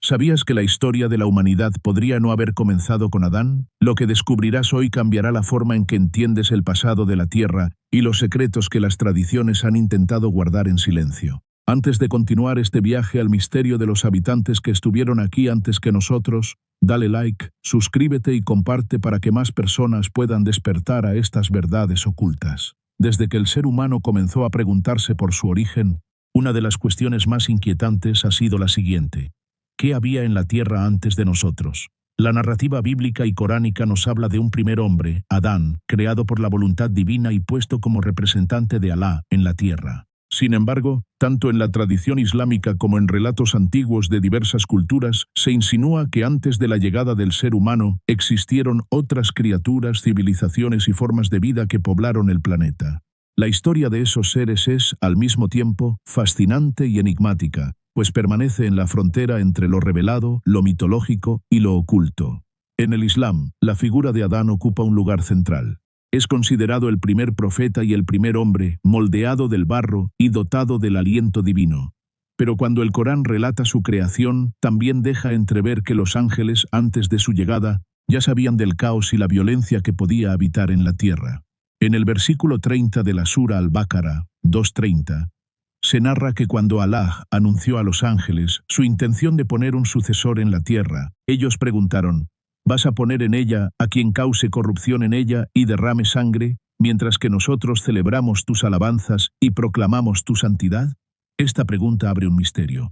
¿Sabías que la historia de la humanidad podría no haber comenzado con Adán? Lo que descubrirás hoy cambiará la forma en que entiendes el pasado de la Tierra y los secretos que las tradiciones han intentado guardar en silencio. Antes de continuar este viaje al misterio de los habitantes que estuvieron aquí antes que nosotros, dale like, suscríbete y comparte para que más personas puedan despertar a estas verdades ocultas. Desde que el ser humano comenzó a preguntarse por su origen, una de las cuestiones más inquietantes ha sido la siguiente: ¿qué había en la tierra antes de nosotros? La narrativa bíblica y coránica nos habla de un primer hombre, Adán, creado por la voluntad divina y puesto como representante de Alá en la tierra. Sin embargo, tanto en la tradición islámica como en relatos antiguos de diversas culturas, se insinúa que antes de la llegada del ser humano existieron otras criaturas, civilizaciones y formas de vida que poblaron el planeta. La historia de esos seres es, al mismo tiempo, fascinante y enigmática, pues permanece en la frontera entre lo revelado, lo mitológico y lo oculto. En el Islam, la figura de Adán ocupa un lugar central. Es considerado el primer profeta y el primer hombre, moldeado del barro y dotado del aliento divino. Pero cuando el Corán relata su creación, también deja entrever que los ángeles, antes de su llegada, ya sabían del caos y la violencia que podía habitar en la tierra. En el versículo 30 de la Sura Al-Baqara, 2:30, se narra que cuando Alá anunció a los ángeles su intención de poner un sucesor en la tierra, ellos preguntaron: ¿vas a poner en ella a quien cause corrupción en ella y derrame sangre, mientras que nosotros celebramos tus alabanzas y proclamamos tu santidad? Esta pregunta abre un misterio.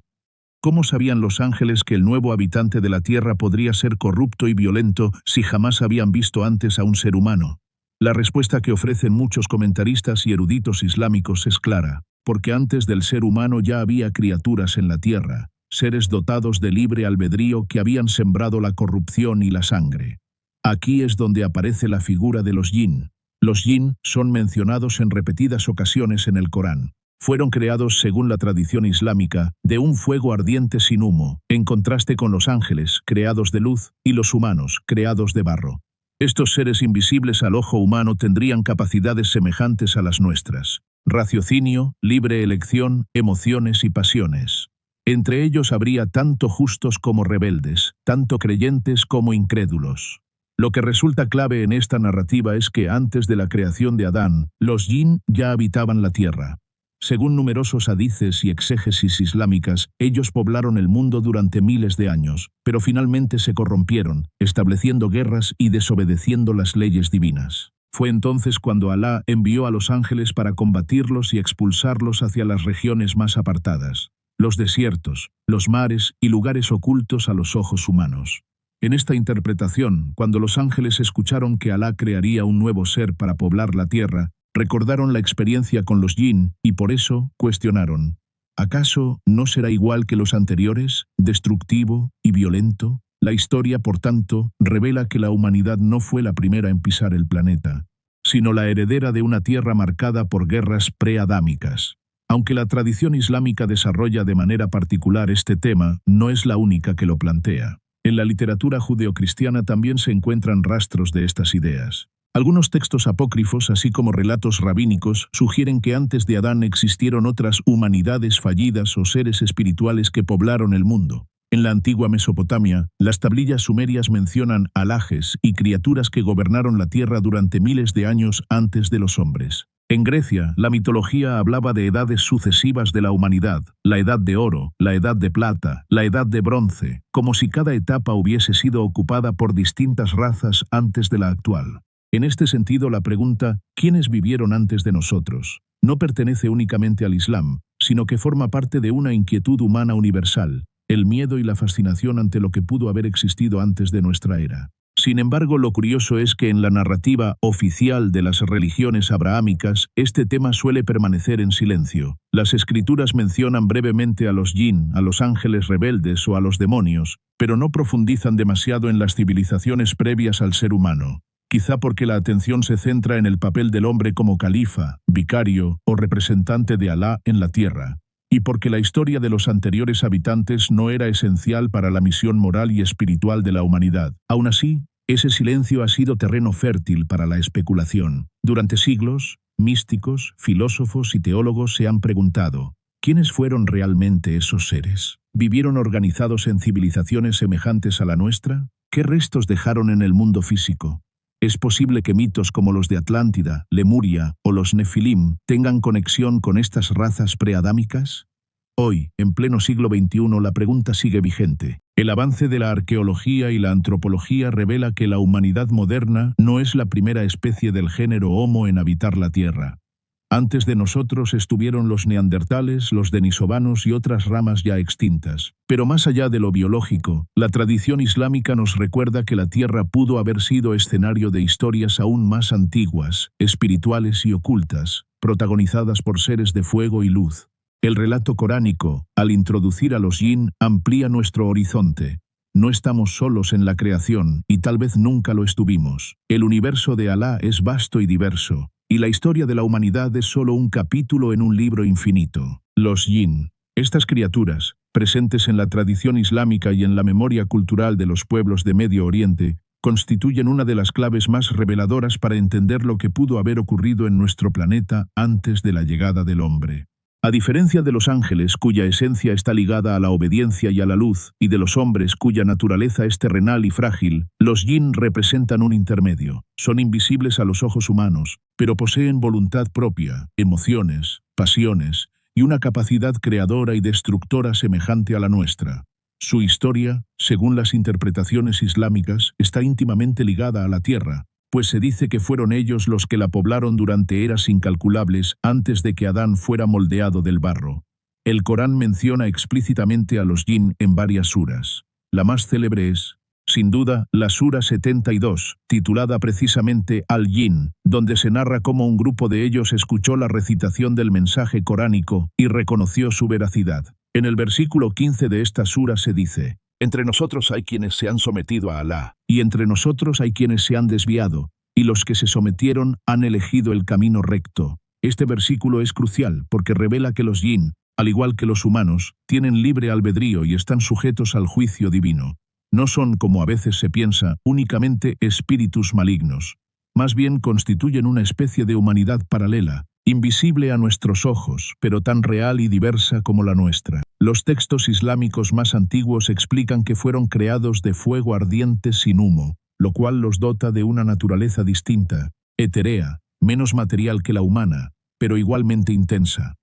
¿Cómo sabían los ángeles que el nuevo habitante de la tierra podría ser corrupto y violento si jamás habían visto antes a un ser humano? La respuesta que ofrecen muchos comentaristas y eruditos islámicos es clara: porque antes del ser humano ya había criaturas en la tierra, seres dotados de libre albedrío que habían sembrado la corrupción y la sangre. Aquí es donde aparece la figura de los jinn. Los jinn son mencionados en repetidas ocasiones en el Corán. Fueron creados, según la tradición islámica, de un fuego ardiente sin humo, en contraste con los ángeles, creados de luz, y los humanos, creados de barro. Estos seres invisibles al ojo humano tendrían capacidades semejantes a las nuestras: raciocinio, libre elección, emociones y pasiones. Entre ellos habría tanto justos como rebeldes, tanto creyentes como incrédulos. Lo que resulta clave en esta narrativa es que antes de la creación de Adán, los jinn ya habitaban la tierra. Según numerosos hadices y exégesis islámicas, ellos poblaron el mundo durante miles de años, pero finalmente se corrompieron, estableciendo guerras y desobedeciendo las leyes divinas. Fue entonces cuando Alá envió a los ángeles para combatirlos y expulsarlos hacia las regiones más apartadas: los desiertos, los mares y lugares ocultos a los ojos humanos. En esta interpretación, cuando los ángeles escucharon que Alá crearía un nuevo ser para poblar la tierra, recordaron la experiencia con los jinn y por eso cuestionaron: ¿acaso no será igual que los anteriores, destructivo y violento? La historia, por tanto, revela que la humanidad no fue la primera en pisar el planeta, sino la heredera de una tierra marcada por guerras preadámicas. Aunque la tradición islámica desarrolla de manera particular este tema, no es la única que lo plantea. En la literatura judeocristiana también se encuentran rastros de estas ideas. Algunos textos apócrifos, así como relatos rabínicos, sugieren que antes de Adán existieron otras humanidades fallidas o seres espirituales que poblaron el mundo. En la antigua Mesopotamia, las tablillas sumerias mencionan alajes y criaturas que gobernaron la tierra durante miles de años antes de los hombres. En Grecia, la mitología hablaba de edades sucesivas de la humanidad: la edad de oro, la edad de plata, la edad de bronce, como si cada etapa hubiese sido ocupada por distintas razas antes de la actual. En este sentido, la pregunta ¿quiénes vivieron antes de nosotros? No pertenece únicamente al Islam, sino que forma parte de una inquietud humana universal: el miedo y la fascinación ante lo que pudo haber existido antes de nuestra era. Sin embargo, lo curioso es que en la narrativa oficial de las religiones abrahámicas, este tema suele permanecer en silencio. Las escrituras mencionan brevemente a los jinn, a los ángeles rebeldes o a los demonios, pero no profundizan demasiado en las civilizaciones previas al ser humano. Quizá porque la atención se centra en el papel del hombre como califa, vicario o representante de Alá en la tierra, y porque la historia de los anteriores habitantes no era esencial para la misión moral y espiritual de la humanidad. Aún así, ese silencio ha sido terreno fértil para la especulación. Durante siglos, místicos, filósofos y teólogos se han preguntado: ¿Quiénes fueron realmente esos seres? ¿Vivieron organizados en civilizaciones semejantes a la nuestra? ¿Qué restos dejaron en el mundo físico? ¿Es posible que mitos como los de Atlántida, Lemuria o los Nefilim tengan conexión con estas razas preadámicas? Hoy, en pleno siglo XXI, la pregunta sigue vigente. El avance de la arqueología y la antropología revela que la humanidad moderna no es la primera especie del género Homo en habitar la Tierra. Antes de nosotros estuvieron los neandertales, los denisovanos y otras ramas ya extintas. Pero más allá de lo biológico, la tradición islámica nos recuerda que la Tierra pudo haber sido escenario de historias aún más antiguas, espirituales y ocultas, protagonizadas por seres de fuego y luz. El relato coránico, al introducir a los yin, amplía nuestro horizonte. No estamos solos en la creación, y tal vez nunca lo estuvimos. El universo de Alá es vasto y diverso, y la historia de la humanidad es solo un capítulo en un libro infinito. Los yin. Estas criaturas, presentes en la tradición islámica y en la memoria cultural de los pueblos de Medio Oriente, constituyen una de las claves más reveladoras para entender lo que pudo haber ocurrido en nuestro planeta antes de la llegada del hombre. A diferencia de los ángeles, cuya esencia está ligada a la obediencia y a la luz, y de los hombres cuya naturaleza es terrenal y frágil, los yin representan un intermedio. Son invisibles a los ojos humanos, pero poseen voluntad propia, emociones, pasiones, y una capacidad creadora y destructora semejante a la nuestra. Su historia, según las interpretaciones islámicas, está íntimamente ligada a la tierra, pues se dice que fueron ellos los que la poblaron durante eras incalculables antes de que Adán fuera moldeado del barro. El Corán menciona explícitamente a los yin en varias suras. La más célebre es, sin duda, la sura 72, titulada precisamente Al-Yin, donde se narra cómo un grupo de ellos escuchó la recitación del mensaje coránico y reconoció su veracidad. En el versículo 15 de esta sura se dice: entre nosotros hay quienes se han sometido a Alá, y entre nosotros hay quienes se han desviado, y los que se sometieron han elegido el camino recto. Este versículo es crucial porque revela que los yin, al igual que los humanos, tienen libre albedrío y están sujetos al juicio divino. No son, como a veces se piensa, únicamente espíritus malignos. Más bien constituyen una especie de humanidad paralela, invisible a nuestros ojos, pero tan real y diversa como la nuestra. Los textos islámicos más antiguos explican que fueron creados de fuego ardiente sin humo, lo cual los dota de una naturaleza distinta, etérea, menos material que la humana, pero igualmente intensa.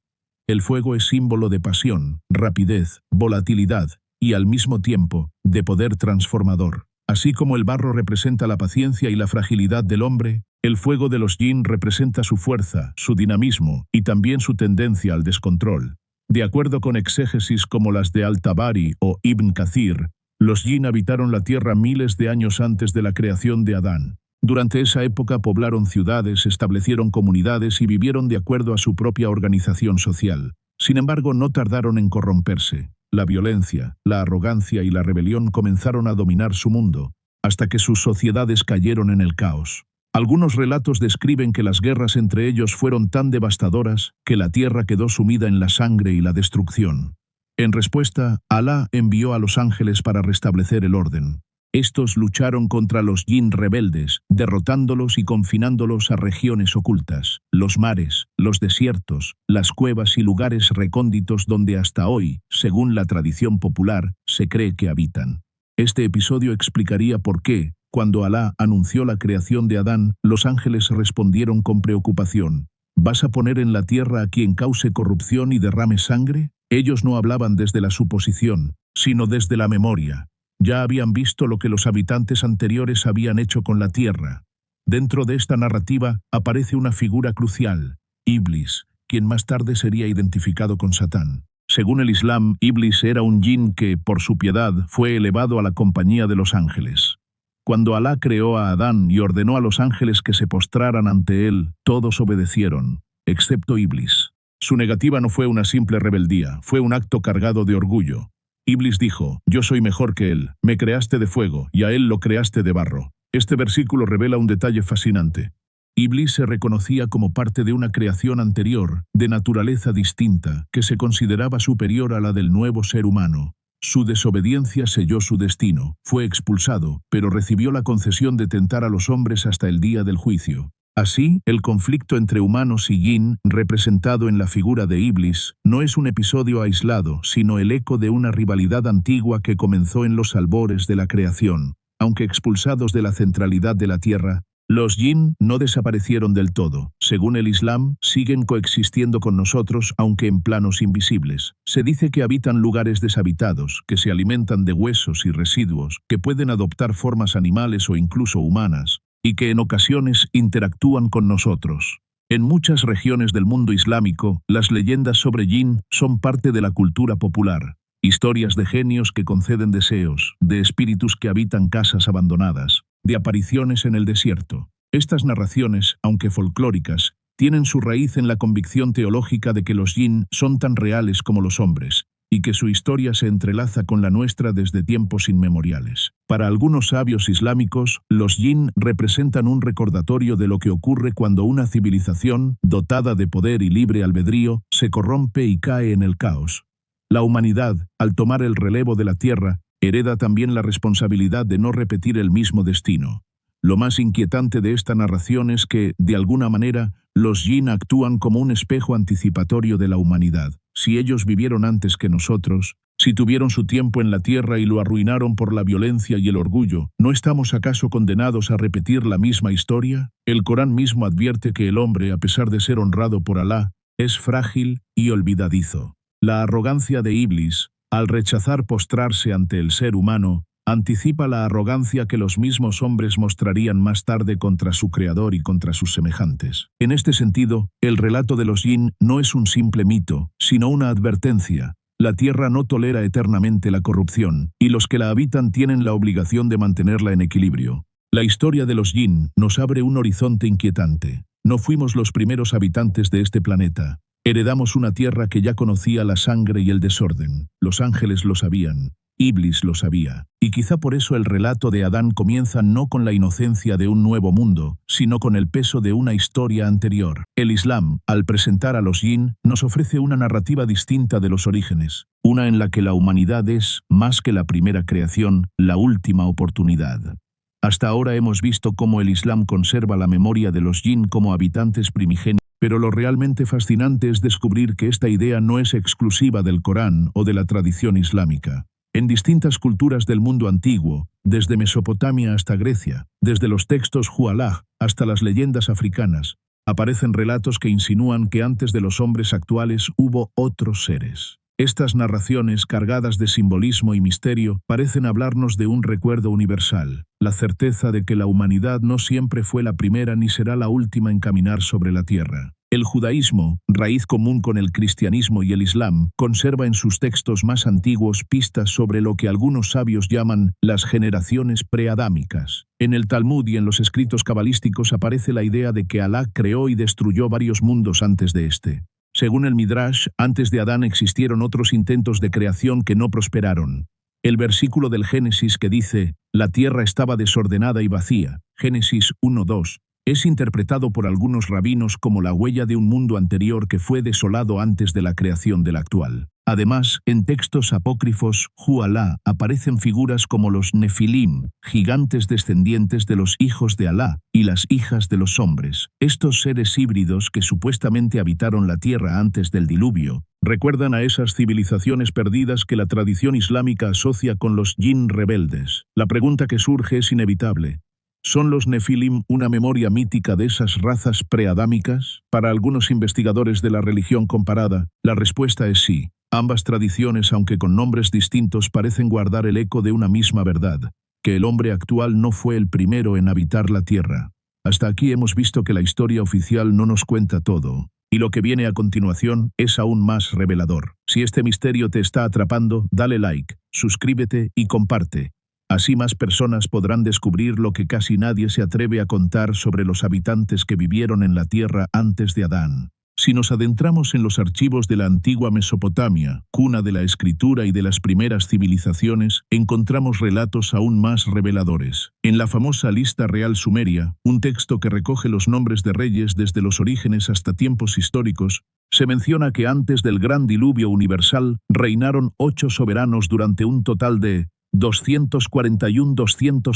El fuego es símbolo de pasión, rapidez, volatilidad y, al mismo tiempo, de poder transformador. Así como el barro representa la paciencia y la fragilidad del hombre, el fuego de los yin representa su fuerza, su dinamismo y también su tendencia al descontrol. De acuerdo con exégesis como las de Al-Tabari o Ibn Kathir, los yin habitaron la tierra miles de años antes de la creación de Adán. Durante esa época poblaron ciudades, establecieron comunidades y vivieron de acuerdo a su propia organización social. Sin embargo, no tardaron en corromperse. La violencia, la arrogancia y la rebelión comenzaron a dominar su mundo, hasta que sus sociedades cayeron en el caos. Algunos relatos describen que las guerras entre ellos fueron tan devastadoras que la tierra quedó sumida en la sangre y la destrucción. En respuesta, Alá envió a los ángeles para restablecer el orden. Estos lucharon contra los yin rebeldes, derrotándolos y confinándolos a regiones ocultas, los mares, los desiertos, las cuevas y lugares recónditos donde hasta hoy, según la tradición popular, se cree que habitan. Este episodio explicaría por qué, cuando Alá anunció la creación de Adán, los ángeles respondieron con preocupación: ¿vas a poner en la tierra a quien cause corrupción y derrame sangre? Ellos no hablaban desde la suposición, sino desde la memoria. Ya habían visto lo que los habitantes anteriores habían hecho con la tierra. Dentro de esta narrativa aparece una figura crucial, Iblis, quien más tarde sería identificado con Satán. Según el Islam, Iblis era un yin que, por su piedad, fue elevado a la compañía de los ángeles. Cuando Alá creó a Adán y ordenó a los ángeles que se postraran ante él, todos obedecieron, excepto Iblis. Su negativa no fue una simple rebeldía, fue un acto cargado de orgullo. Iblis dijo: yo soy mejor que él, me creaste de fuego y a él lo creaste de barro. Este versículo revela un detalle fascinante. Iblis se reconocía como parte de una creación anterior, de naturaleza distinta, que se consideraba superior a la del nuevo ser humano. Su desobediencia selló su destino, fue expulsado, pero recibió la concesión de tentar a los hombres hasta el día del juicio. Así, el conflicto entre humanos y Jinn, representado en la figura de Iblis, no es un episodio aislado, sino el eco de una rivalidad antigua que comenzó en los albores de la creación. Aunque expulsados de la centralidad de la tierra, los Jinn no desaparecieron del todo. Según el Islam, siguen coexistiendo con nosotros, aunque en planos invisibles. Se dice que habitan lugares deshabitados, que se alimentan de huesos y residuos, que pueden adoptar formas animales o incluso humanas, y que en ocasiones interactúan con nosotros. En muchas regiones del mundo islámico, las leyendas sobre Jinn son parte de la cultura popular. Historias de genios que conceden deseos, de espíritus que habitan casas abandonadas, de apariciones en el desierto. Estas narraciones, aunque folclóricas, tienen su raíz en la convicción teológica de que los Jinn son tan reales como los hombres, y que su historia se entrelaza con la nuestra desde tiempos inmemoriales. Para algunos sabios islámicos, los Jinn representan un recordatorio de lo que ocurre cuando una civilización, dotada de poder y libre albedrío, se corrompe y cae en el caos. La humanidad, al tomar el relevo de la tierra, hereda también la responsabilidad de no repetir el mismo destino. Lo más inquietante de esta narración es que, de alguna manera, los Jinn actúan como un espejo anticipatorio de la humanidad. Si ellos vivieron antes que nosotros, si tuvieron su tiempo en la tierra y lo arruinaron por la violencia y el orgullo, ¿no estamos acaso condenados a repetir la misma historia? El Corán mismo advierte que el hombre, a pesar de ser honrado por Alá, es frágil y olvidadizo. La arrogancia de Iblis, al rechazar postrarse ante el ser humano, anticipa la arrogancia que los mismos hombres mostrarían más tarde contra su creador y contra sus semejantes. En este sentido, el relato de los Jinn no es un simple mito, sino una advertencia. La tierra no tolera eternamente la corrupción, y los que la habitan tienen la obligación de mantenerla en equilibrio. La historia de los Jinn nos abre un horizonte inquietante. No fuimos los primeros habitantes de este planeta. Heredamos una tierra que ya conocía la sangre y el desorden. Los ángeles lo sabían. Iblis lo sabía, y quizá por eso el relato de Adán comienza no con la inocencia de un nuevo mundo, sino con el peso de una historia anterior. El Islam, al presentar a los Jinn, nos ofrece una narrativa distinta de los orígenes, una en la que la humanidad es, más que la primera creación, la última oportunidad. Hasta ahora hemos visto cómo el Islam conserva la memoria de los Jinn como habitantes primigenios, pero lo realmente fascinante es descubrir que esta idea no es exclusiva del Corán o de la tradición islámica. En distintas culturas del mundo antiguo, desde Mesopotamia hasta Grecia, desde los textos Hualag hasta las leyendas africanas, aparecen relatos que insinúan que antes de los hombres actuales hubo otros seres. Estas narraciones, cargadas de simbolismo y misterio, parecen hablarnos de un recuerdo universal, la certeza de que la humanidad no siempre fue la primera ni será la última en caminar sobre la tierra. El judaísmo, raíz común con el cristianismo y el islam, conserva en sus textos más antiguos pistas sobre lo que algunos sabios llaman las generaciones preadámicas. En el Talmud y en los escritos cabalísticos aparece la idea de que Alá creó y destruyó varios mundos antes de este. Según el Midrash, antes de Adán existieron otros intentos de creación que no prosperaron. El versículo del Génesis que dice, «La tierra estaba desordenada y vacía», Génesis 1:2, es interpretado por algunos rabinos como la huella de un mundo anterior que fue desolado antes de la creación del actual. Además, en textos apócrifos, Hualá, aparecen figuras como los Nefilim, gigantes descendientes de los hijos de Alá, y las hijas de los hombres. Estos seres híbridos que supuestamente habitaron la tierra antes del diluvio, recuerdan a esas civilizaciones perdidas que la tradición islámica asocia con los Jinn rebeldes. La pregunta que surge es inevitable. ¿Son los Nefilim una memoria mítica de esas razas preadámicas? Para algunos investigadores de la religión comparada, la respuesta es sí. Ambas tradiciones, aunque con nombres distintos, parecen guardar el eco de una misma verdad, que el hombre actual no fue el primero en habitar la tierra. Hasta aquí hemos visto que la historia oficial no nos cuenta todo, y lo que viene a continuación es aún más revelador. Si este misterio te está atrapando, dale like, suscríbete y comparte. Así más personas podrán descubrir lo que casi nadie se atreve a contar sobre los habitantes que vivieron en la tierra antes de Adán. Si nos adentramos en los archivos de la antigua Mesopotamia, cuna de la escritura y de las primeras civilizaciones, encontramos relatos aún más reveladores. En la famosa Lista Real Sumeria, un texto que recoge los nombres de reyes desde los orígenes hasta tiempos históricos, se menciona que antes del gran diluvio universal reinaron 8 soberanos durante un total de 241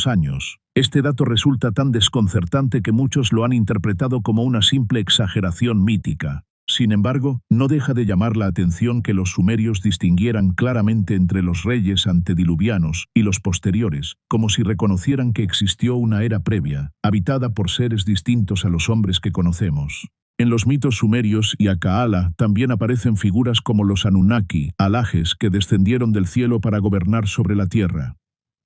años. Este dato resulta tan desconcertante que muchos lo han interpretado como una simple exageración mítica. Sin embargo, no deja de llamar la atención que los sumerios distinguieran claramente entre los reyes antediluvianos y los posteriores, como si reconocieran que existió una era previa, habitada por seres distintos a los hombres que conocemos. En los mitos sumerios y Aka'ala también aparecen figuras como los Anunnaki, alajes que descendieron del cielo para gobernar sobre la tierra.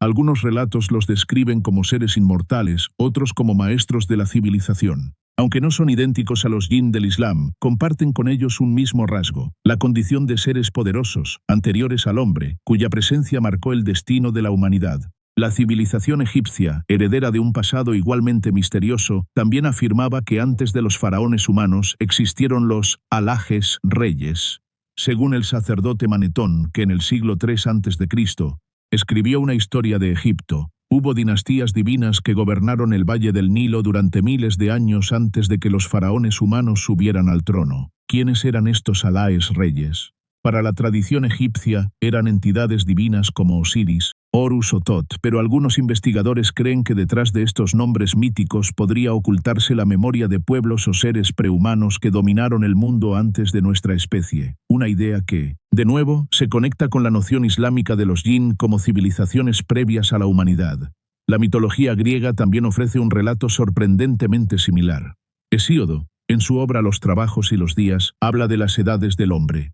Algunos relatos los describen como seres inmortales, otros como maestros de la civilización. Aunque no son idénticos a los jinn del Islam, comparten con ellos un mismo rasgo, la condición de seres poderosos, anteriores al hombre, cuya presencia marcó el destino de la humanidad. La civilización egipcia, heredera de un pasado igualmente misterioso, también afirmaba que antes de los faraones humanos existieron los alajes reyes. Según el sacerdote Manetón, que en el siglo III a.C. escribió una historia de Egipto, hubo dinastías divinas que gobernaron el valle del Nilo durante miles de años antes de que los faraones humanos subieran al trono. ¿Quiénes eran estos alaes reyes? Para la tradición egipcia, eran entidades divinas como Osiris, Horus o Tot, pero algunos investigadores creen que detrás de estos nombres míticos podría ocultarse la memoria de pueblos o seres prehumanos que dominaron el mundo antes de nuestra especie, una idea que, de nuevo, se conecta con la noción islámica de los jinn como civilizaciones previas a la humanidad. La mitología griega también ofrece un relato sorprendentemente similar. Hesíodo, en su obra Los trabajos y los días, habla de las edades del hombre.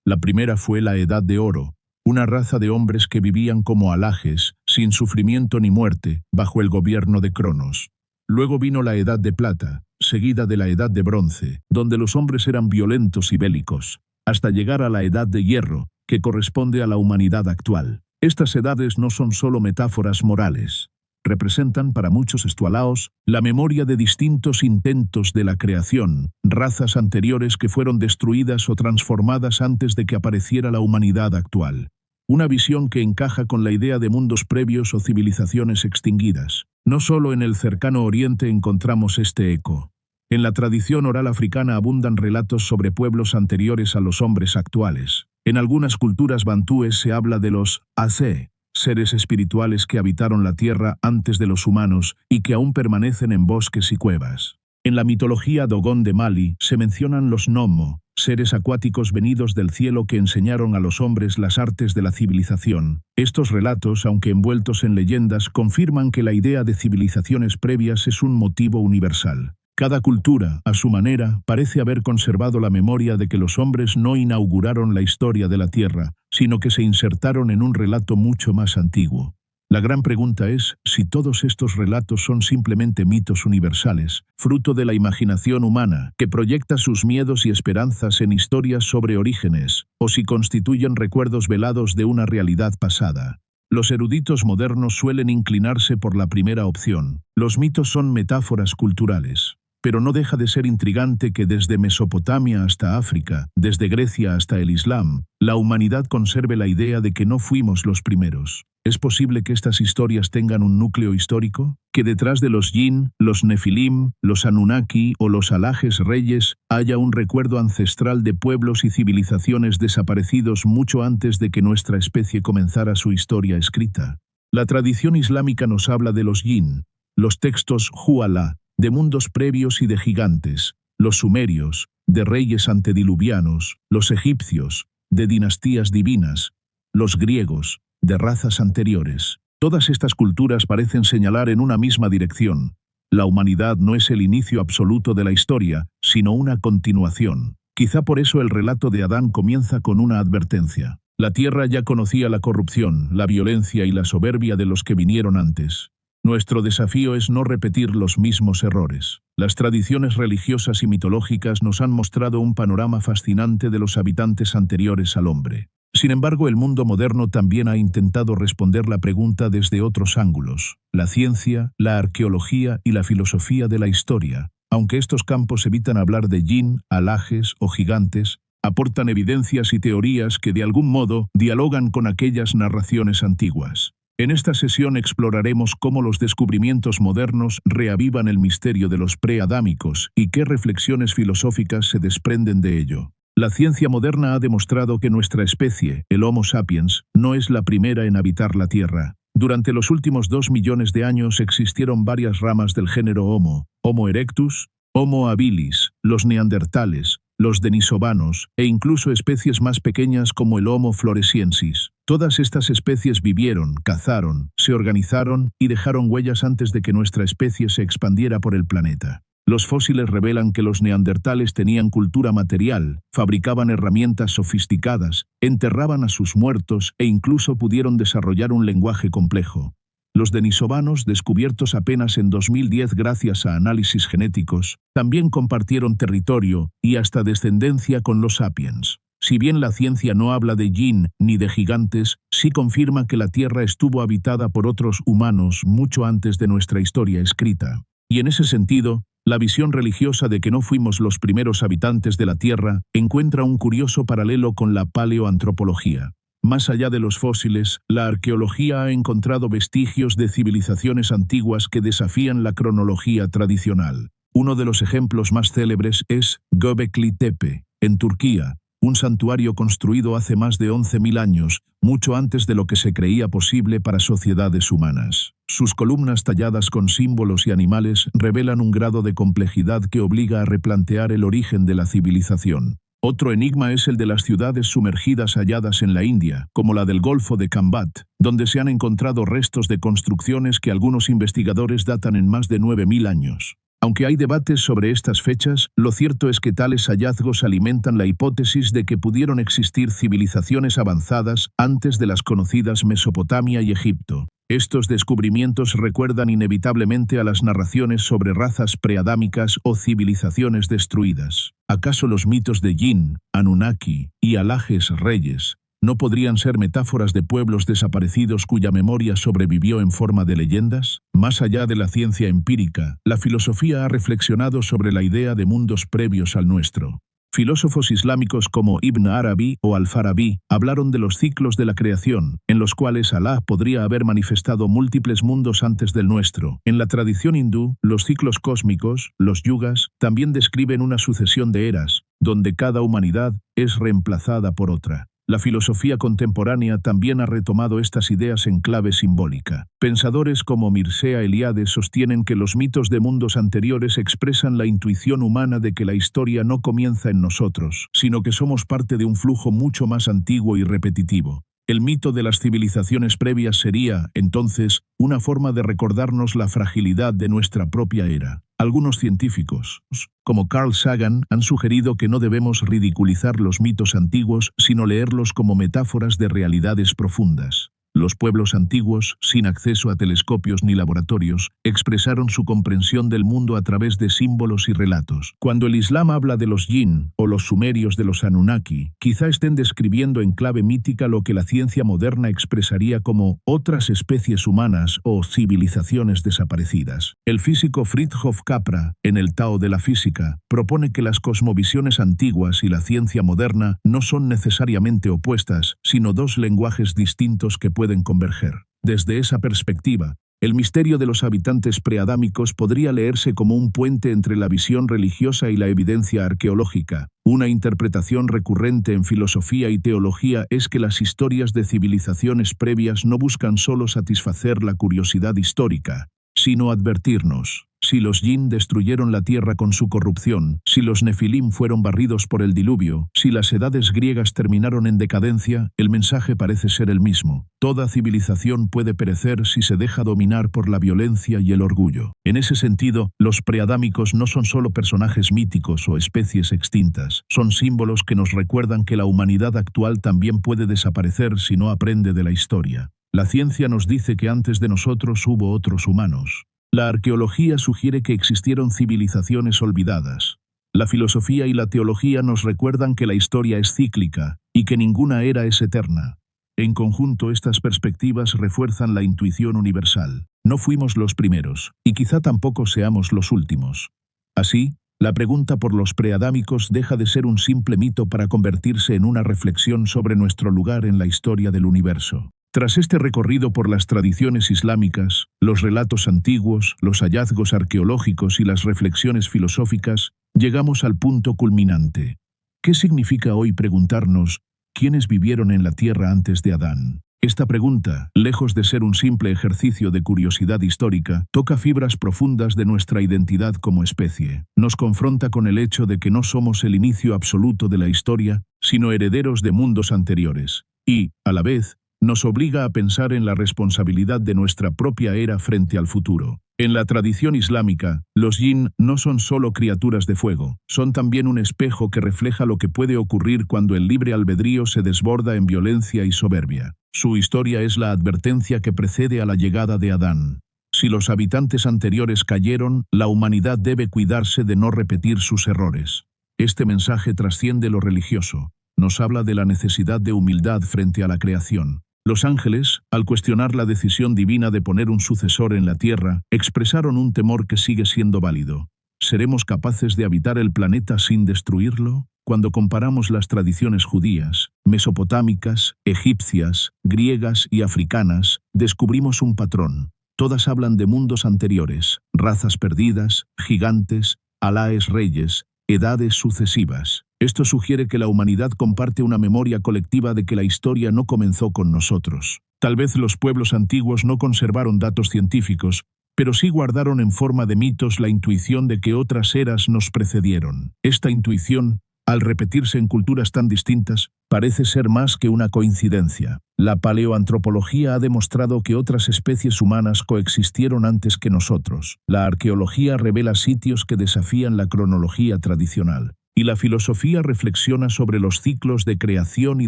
La primera fue la Edad de Oro, una raza de hombres que vivían como alajes, sin sufrimiento ni muerte, bajo el gobierno de Cronos. Luego vino la Edad de Plata, seguida de la Edad de Bronce, donde los hombres eran violentos y bélicos, hasta llegar a la Edad de Hierro, que corresponde a la humanidad actual. Estas edades no son solo metáforas morales. Representan para muchos estualaos la memoria de distintos intentos de la creación, razas anteriores que fueron destruidas o transformadas antes de que apareciera la humanidad actual. Una visión que encaja con la idea de mundos previos o civilizaciones extinguidas. No solo en el cercano Oriente encontramos este eco. En la tradición oral africana abundan relatos sobre pueblos anteriores a los hombres actuales. En algunas culturas bantúes se habla de los Ase, seres espirituales que habitaron la tierra antes de los humanos y que aún permanecen en bosques y cuevas. En la mitología Dogon de Mali se mencionan los Nommo, seres acuáticos venidos del cielo que enseñaron a los hombres las artes de la civilización. Estos relatos, aunque envueltos en leyendas, confirman que la idea de civilizaciones previas es un motivo universal. Cada cultura, a su manera, parece haber conservado la memoria de que los hombres no inauguraron la historia de la Tierra, sino que se insertaron en un relato mucho más antiguo. La gran pregunta es si todos estos relatos son simplemente mitos universales, fruto de la imaginación humana, que proyecta sus miedos y esperanzas en historias sobre orígenes, o si constituyen recuerdos velados de una realidad pasada. Los eruditos modernos suelen inclinarse por la primera opción. Los mitos son metáforas culturales. Pero no deja de ser intrigante que desde Mesopotamia hasta África, desde Grecia hasta el Islam, la humanidad conserve la idea de que no fuimos los primeros. ¿Es posible que estas historias tengan un núcleo histórico? ¿Que detrás de los jinn, los nefilim, los anunnaki o los alajes reyes haya un recuerdo ancestral de pueblos y civilizaciones desaparecidos mucho antes de que nuestra especie comenzara su historia escrita? La tradición islámica nos habla de los jinn, los textos Huala, de mundos previos y de gigantes, los sumerios, de reyes antediluvianos, los egipcios, de dinastías divinas, los griegos, de razas anteriores. Todas estas culturas parecen señalar en una misma dirección. La humanidad no es el inicio absoluto de la historia, sino una continuación. Quizá por eso el relato de Adán comienza con una advertencia. La tierra ya conocía la corrupción, la violencia y la soberbia de los que vinieron antes. Nuestro desafío es no repetir los mismos errores. Las tradiciones religiosas y mitológicas nos han mostrado un panorama fascinante de los habitantes anteriores al hombre. Sin embargo, el mundo moderno también ha intentado responder la pregunta desde otros ángulos: la ciencia, la arqueología y la filosofía de la historia. Aunque estos campos evitan hablar de jinn, alajes o gigantes, aportan evidencias y teorías que de algún modo dialogan con aquellas narraciones antiguas. En esta sesión exploraremos cómo los descubrimientos modernos reavivan el misterio de los preadámicos y qué reflexiones filosóficas se desprenden de ello. La ciencia moderna ha demostrado que nuestra especie, el Homo sapiens, no es la primera en habitar la Tierra. Durante los últimos 2 millones de años existieron varias ramas del género Homo: Homo erectus, Homo habilis, los neandertales, los denisovanos e incluso especies más pequeñas como el Homo floresiensis. Todas estas especies vivieron, cazaron, se organizaron y dejaron huellas antes de que nuestra especie se expandiera por el planeta. Los fósiles revelan que los neandertales tenían cultura material, fabricaban herramientas sofisticadas, enterraban a sus muertos e incluso pudieron desarrollar un lenguaje complejo. Los denisovanos, descubiertos apenas en 2010 gracias a análisis genéticos, también compartieron territorio y hasta descendencia con los sapiens. Si bien la ciencia no habla de Jin ni de gigantes, sí confirma que la Tierra estuvo habitada por otros humanos mucho antes de nuestra historia escrita. Y en ese sentido, la visión religiosa de que no fuimos los primeros habitantes de la Tierra encuentra un curioso paralelo con la paleoantropología. Más allá de los fósiles, la arqueología ha encontrado vestigios de civilizaciones antiguas que desafían la cronología tradicional. Uno de los ejemplos más célebres es Göbekli Tepe, en Turquía, un santuario construido hace más de 11.000 años, mucho antes de lo que se creía posible para sociedades humanas. Sus columnas talladas con símbolos y animales revelan un grado de complejidad que obliga a replantear el origen de la civilización. Otro enigma es el de las ciudades sumergidas halladas en la India, como la del Golfo de Kambat, donde se han encontrado restos de construcciones que algunos investigadores datan en más de 9.000 años. Aunque hay debates sobre estas fechas, lo cierto es que tales hallazgos alimentan la hipótesis de que pudieron existir civilizaciones avanzadas antes de las conocidas Mesopotamia y Egipto. Estos descubrimientos recuerdan inevitablemente a las narraciones sobre razas preadámicas o civilizaciones destruidas. ¿Acaso los mitos de Jin, Anunnaki y Alajes Reyes no podrían ser metáforas de pueblos desaparecidos cuya memoria sobrevivió en forma de leyendas? Más allá de la ciencia empírica, la filosofía ha reflexionado sobre la idea de mundos previos al nuestro. Filósofos islámicos como Ibn Arabi o Al-Farabi hablaron de los ciclos de la creación, en los cuales Alá podría haber manifestado múltiples mundos antes del nuestro. En la tradición hindú, los ciclos cósmicos, los yugas, también describen una sucesión de eras, donde cada humanidad es reemplazada por otra. La filosofía contemporánea también ha retomado estas ideas en clave simbólica. Pensadores como Mircea Eliade sostienen que los mitos de mundos anteriores expresan la intuición humana de que la historia no comienza en nosotros, sino que somos parte de un flujo mucho más antiguo y repetitivo. El mito de las civilizaciones previas sería, entonces, una forma de recordarnos la fragilidad de nuestra propia era. Algunos científicos, como Carl Sagan, han sugerido que no debemos ridiculizar los mitos antiguos, sino leerlos como metáforas de realidades profundas. Los pueblos antiguos, sin acceso a telescopios ni laboratorios, expresaron su comprensión del mundo a través de símbolos y relatos. Cuando el Islam habla de los Jin o los sumerios de los Anunnaki, quizá estén describiendo en clave mítica lo que la ciencia moderna expresaría como otras especies humanas o civilizaciones desaparecidas. El físico Fritjof Capra, en el Tao de la física, propone que las cosmovisiones antiguas y la ciencia moderna no son necesariamente opuestas, sino dos lenguajes distintos que pueden converger. Desde esa perspectiva, el misterio de los habitantes preadámicos podría leerse como un puente entre la visión religiosa y la evidencia arqueológica. Una interpretación recurrente en filosofía y teología es que las historias de civilizaciones previas no buscan solo satisfacer la curiosidad histórica, sino advertirnos. Si los Jin destruyeron la tierra con su corrupción, si los Nefilim fueron barridos por el diluvio, si las edades griegas terminaron en decadencia, el mensaje parece ser el mismo. Toda civilización puede perecer si se deja dominar por la violencia y el orgullo. En ese sentido, los preadámicos no son solo personajes míticos o especies extintas, son símbolos que nos recuerdan que la humanidad actual también puede desaparecer si no aprende de la historia. La ciencia nos dice que antes de nosotros hubo otros humanos. La arqueología sugiere que existieron civilizaciones olvidadas. La filosofía y la teología nos recuerdan que la historia es cíclica y que ninguna era es eterna. En conjunto, estas perspectivas refuerzan la intuición universal. No fuimos los primeros, y quizá tampoco seamos los últimos. Así, la pregunta por los preadámicos deja de ser un simple mito para convertirse en una reflexión sobre nuestro lugar en la historia del universo. Tras este recorrido por las tradiciones islámicas, los relatos antiguos, los hallazgos arqueológicos y las reflexiones filosóficas, llegamos al punto culminante. ¿Qué significa hoy preguntarnos quiénes vivieron en la tierra antes de Adán? Esta pregunta, lejos de ser un simple ejercicio de curiosidad histórica, toca fibras profundas de nuestra identidad como especie. Nos confronta con el hecho de que no somos el inicio absoluto de la historia, sino herederos de mundos anteriores. Y, a la vez, nos obliga a pensar en la responsabilidad de nuestra propia era frente al futuro. En la tradición islámica, los jinn no son solo criaturas de fuego, son también un espejo que refleja lo que puede ocurrir cuando el libre albedrío se desborda en violencia y soberbia. Su historia es la advertencia que precede a la llegada de Adán. Si los habitantes anteriores cayeron, la humanidad debe cuidarse de no repetir sus errores. Este mensaje trasciende lo religioso. Nos habla de la necesidad de humildad frente a la creación. Los ángeles, al cuestionar la decisión divina de poner un sucesor en la tierra, expresaron un temor que sigue siendo válido. ¿Seremos capaces de habitar el planeta sin destruirlo? Cuando comparamos las tradiciones judías, mesopotámicas, egipcias, griegas y africanas, descubrimos un patrón. Todas hablan de mundos anteriores, razas perdidas, gigantes, alaes reyes, edades sucesivas. Esto sugiere que la humanidad comparte una memoria colectiva de que la historia no comenzó con nosotros. Tal vez los pueblos antiguos no conservaron datos científicos, pero sí guardaron en forma de mitos la intuición de que otras eras nos precedieron. Esta intuición, al repetirse en culturas tan distintas, parece ser más que una coincidencia. La paleoantropología ha demostrado que otras especies humanas coexistieron antes que nosotros. La arqueología revela sitios que desafían la cronología tradicional. Y la filosofía reflexiona sobre los ciclos de creación y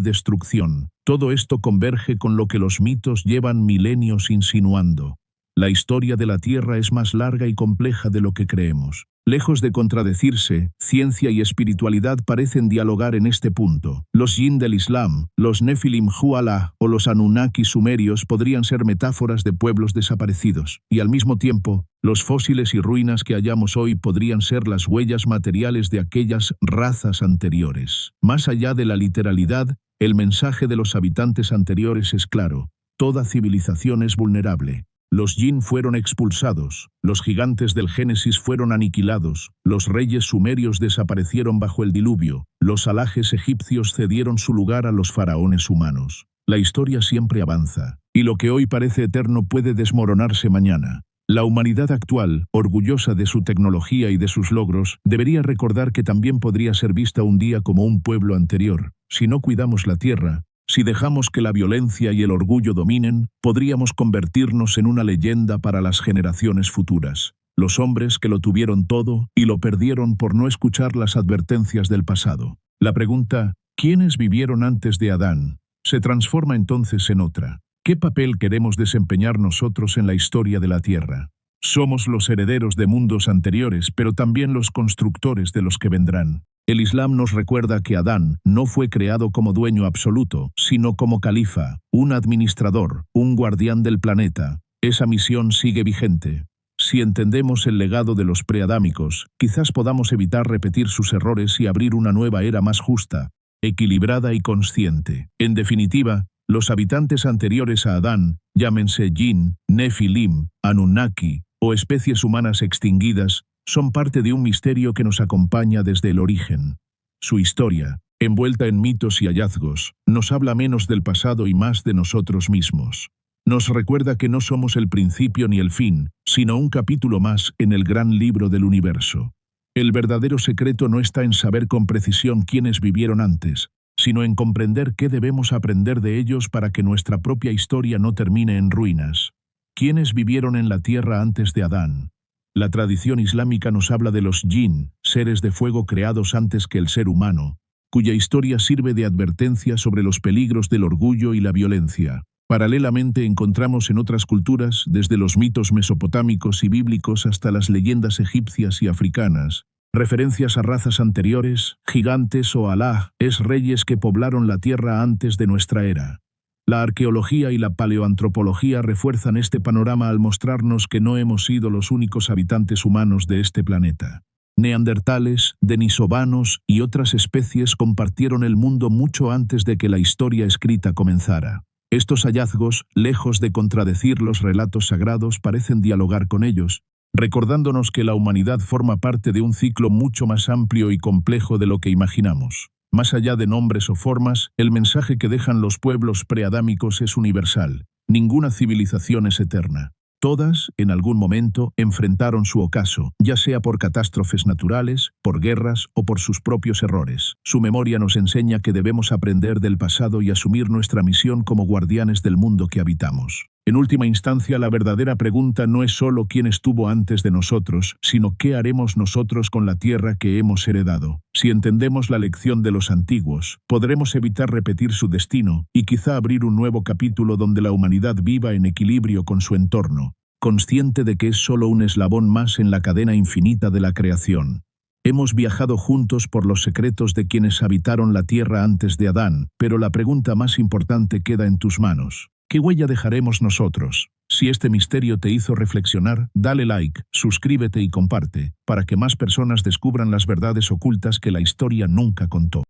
destrucción. Todo esto converge con lo que los mitos llevan milenios insinuando. La historia de la Tierra es más larga y compleja de lo que creemos. Lejos de contradecirse, ciencia y espiritualidad parecen dialogar en este punto. Los jinn del Islam, los Nefilim Huala o los Anunnaki sumerios podrían ser metáforas de pueblos desaparecidos, y al mismo tiempo, los fósiles y ruinas que hallamos hoy podrían ser las huellas materiales de aquellas razas anteriores. Más allá de la literalidad, el mensaje de los habitantes anteriores es claro: toda civilización es vulnerable. Los jinn fueron expulsados, los gigantes del Génesis fueron aniquilados, los reyes sumerios desaparecieron bajo el diluvio, los alajes egipcios cedieron su lugar a los faraones humanos. La historia siempre avanza, y lo que hoy parece eterno puede desmoronarse mañana. La humanidad actual, orgullosa de su tecnología y de sus logros, debería recordar que también podría ser vista un día como un pueblo anterior. Si no cuidamos la tierra, si dejamos que la violencia y el orgullo dominen, podríamos convertirnos en una leyenda para las generaciones futuras. Los hombres que lo tuvieron todo y lo perdieron por no escuchar las advertencias del pasado. La pregunta, ¿quiénes vivieron antes de Adán?, se transforma entonces en otra. ¿Qué papel queremos desempeñar nosotros en la historia de la Tierra? Somos los herederos de mundos anteriores, pero también los constructores de los que vendrán. El Islam nos recuerda que Adán no fue creado como dueño absoluto, sino como califa, un administrador, un guardián del planeta. Esa misión sigue vigente. Si entendemos el legado de los preadámicos, quizás podamos evitar repetir sus errores y abrir una nueva era más justa, equilibrada y consciente. En definitiva, los habitantes anteriores a Adán, llámense jinn, nefilim, anunnaki o especies humanas extinguidas, son parte de un misterio que nos acompaña desde el origen. Su historia, envuelta en mitos y hallazgos, nos habla menos del pasado y más de nosotros mismos. Nos recuerda que no somos el principio ni el fin, sino un capítulo más en el gran libro del universo. El verdadero secreto no está en saber con precisión quiénes vivieron antes, sino en comprender qué debemos aprender de ellos para que nuestra propia historia no termine en ruinas. ¿Quiénes vivieron en la tierra antes de Adán? La tradición islámica nos habla de los jinn, seres de fuego creados antes que el ser humano, cuya historia sirve de advertencia sobre los peligros del orgullo y la violencia. Paralelamente encontramos en otras culturas, desde los mitos mesopotámicos y bíblicos hasta las leyendas egipcias y africanas, referencias a razas anteriores, gigantes o Alá, reyes que poblaron la tierra antes de nuestra era. La arqueología y la paleoantropología refuerzan este panorama al mostrarnos que no hemos sido los únicos habitantes humanos de este planeta. Neandertales, denisovanos y otras especies compartieron el mundo mucho antes de que la historia escrita comenzara. Estos hallazgos, lejos de contradecir los relatos sagrados, parecen dialogar con ellos, recordándonos que la humanidad forma parte de un ciclo mucho más amplio y complejo de lo que imaginamos. Más allá de nombres o formas, el mensaje que dejan los pueblos preadámicos es universal. Ninguna civilización es eterna. Todas, en algún momento, enfrentaron su ocaso, ya sea por catástrofes naturales, por guerras o por sus propios errores. Su memoria nos enseña que debemos aprender del pasado y asumir nuestra misión como guardianes del mundo que habitamos. En última instancia, la verdadera pregunta no es solo quién estuvo antes de nosotros, sino qué haremos nosotros con la tierra que hemos heredado. Si entendemos la lección de los antiguos, podremos evitar repetir su destino y quizá abrir un nuevo capítulo donde la humanidad viva en equilibrio con su entorno, consciente de que es solo un eslabón más en la cadena infinita de la creación. Hemos viajado juntos por los secretos de quienes habitaron la tierra antes de Adán, pero la pregunta más importante queda en tus manos. ¿Qué huella dejaremos nosotros? Si este misterio te hizo reflexionar, dale like, suscríbete y comparte, para que más personas descubran las verdades ocultas que la historia nunca contó.